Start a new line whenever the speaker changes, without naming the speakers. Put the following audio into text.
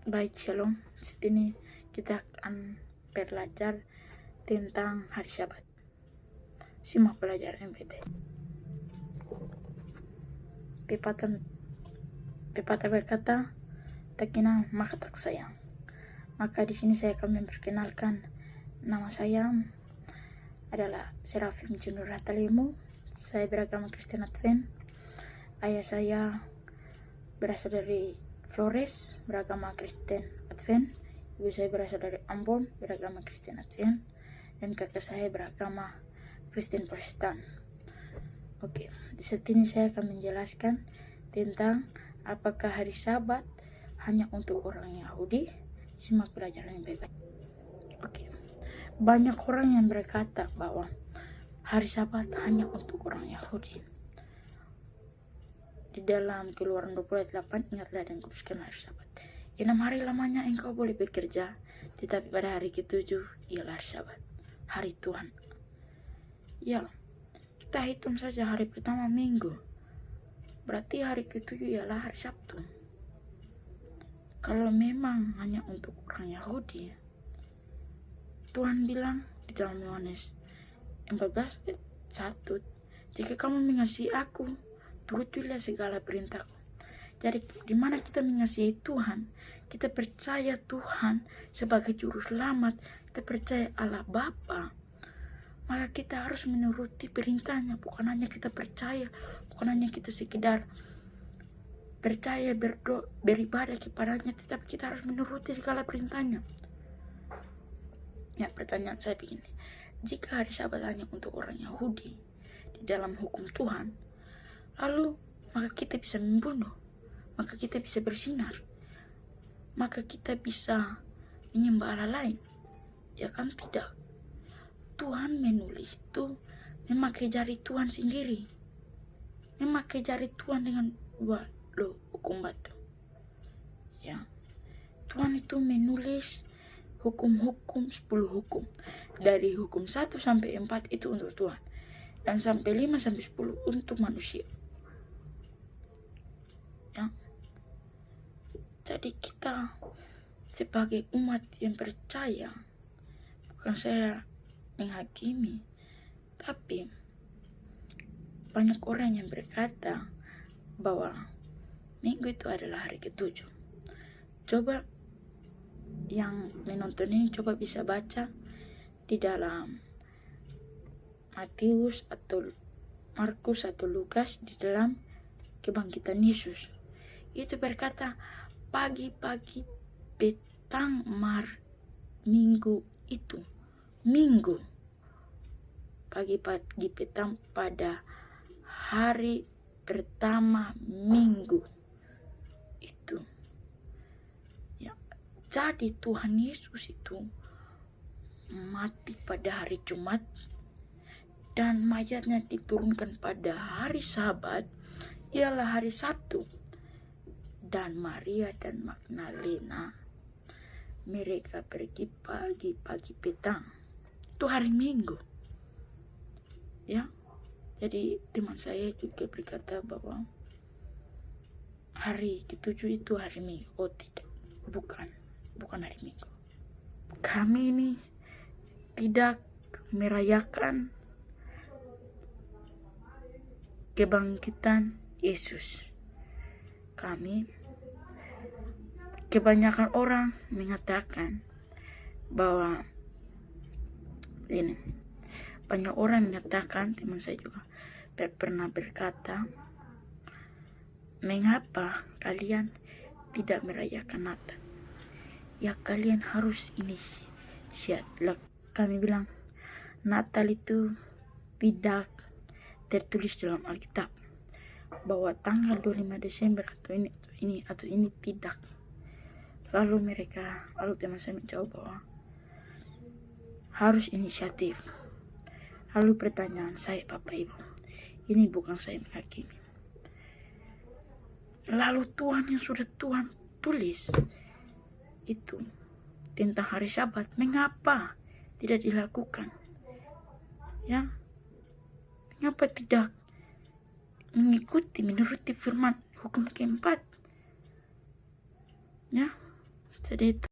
Baik, shalom. Sini kita akan belajar tentang hari Sabat. Simak pelajaran yang baik-baik. Pepatah berkata, tak kenal maka tak sayang. Maka di sini saya akan memperkenalkan nama saya adalah Serafim Junur Hatalemu. Saya beragama Kristen Advent. Ayah saya berasal dari Flores, beragama Kristen Advent. Ibu saya berasal dari Ambon, beragama Kristen Advent. Dan kakak saya beragama Kristen Protestan. Oke, di saat ini saya akan menjelaskan tentang apakah hari Sabat hanya untuk orang Yahudi. Simak pelajaran yang baik-baik. Oke, banyak orang yang berkata bahwa hari Sabat hanya untuk orang Yahudi. Di dalam Keluaran 20 ayat 8, ingatlah dan kuduskan hari Sabat. 6 hari lamanya engkau boleh bekerja, tetapi pada hari ke-7 ialah hari Sabat, hari Tuhan. Ya, kita hitung saja hari pertama minggu, berarti hari ke-7 ialah hari Sabtu. Kalau memang hanya untuk orang Yahudi, Tuhan bilang di dalam Yohanes 14 ayat 1, jika kamu mengasihi aku, turutilah segala perintahku. Jadi di mana kita mengasihi Tuhan, kita percaya Tuhan sebagai juru selamat, kita percaya Allah Bapa, maka kita harus menuruti perintahnya. Bukan hanya kita percaya, bukan hanya kita sekedar percaya, beribadah kepadanya, tetapi kita harus menuruti segala perintahnya. Ya, pertanyaan saya begini, jika hari Sabat hanya untuk orang Yahudi di dalam hukum Tuhan, lalu maka kita bisa membunuh, maka kita bisa bersinar, maka kita bisa menyembah Allah lain. Ya kan, tidak. Tuhan menulis itu memakai jari Tuhan sendiri, memakai jari Tuhan dengan dua hukum batu. Ya, Tuhan itu menulis hukum-hukum, 10 hukum. Dari hukum 1 sampai 4 itu untuk Tuhan, dan sampai 5 sampai 10 untuk manusia. Ya. Jadi kita sebagai umat yang percaya, bukan saya menghakimi, tapi banyak orang yang berkata bahwa minggu itu adalah hari ke-7. Coba yang menonton ini coba bisa baca di dalam Matius atau Markus atau Lukas, di dalam kebangkitan Yesus. Itu berkata pagi-pagi petang minggu itu. Minggu. Pagi-pagi petang pada hari pertama minggu itu. Ya, jadi Tuhan Yesus itu mati pada hari Jumat dan mayatnya diturunkan pada hari Sabat, ialah hari Sabtu. Dan Maria dan Magdalena, mereka pergi pagi-pagi petang. Itu hari Minggu. Ya. Jadi teman saya juga berkata bahwa hari ke-7 itu hari Minggu. Oh tidak, bukan hari Minggu. Kami ini tidak merayakan kebangkitan Yesus. Kebanyakan orang mengatakan bahwa ini, banyak orang mengatakan, teman saya juga pernah berkata, mengapa kalian tidak merayakan Natal? Ya, kalian harus inisiat. Kami bilang Natal itu tidak tertulis dalam Alkitab bahwa tanggal 25 Desember atau ini tidak. Lalu teman saya menjawab bahwa harus inisiatif. Lalu pertanyaan saya, Bapak Ibu, ini bukan saya menghakimi. Lalu Tuhan yang sudah Tuhan tulis itu tentang hari Sabat, mengapa tidak dilakukan? Ya, mengapa tidak menuruti firman hukum keempat? Ya, Jadi itu.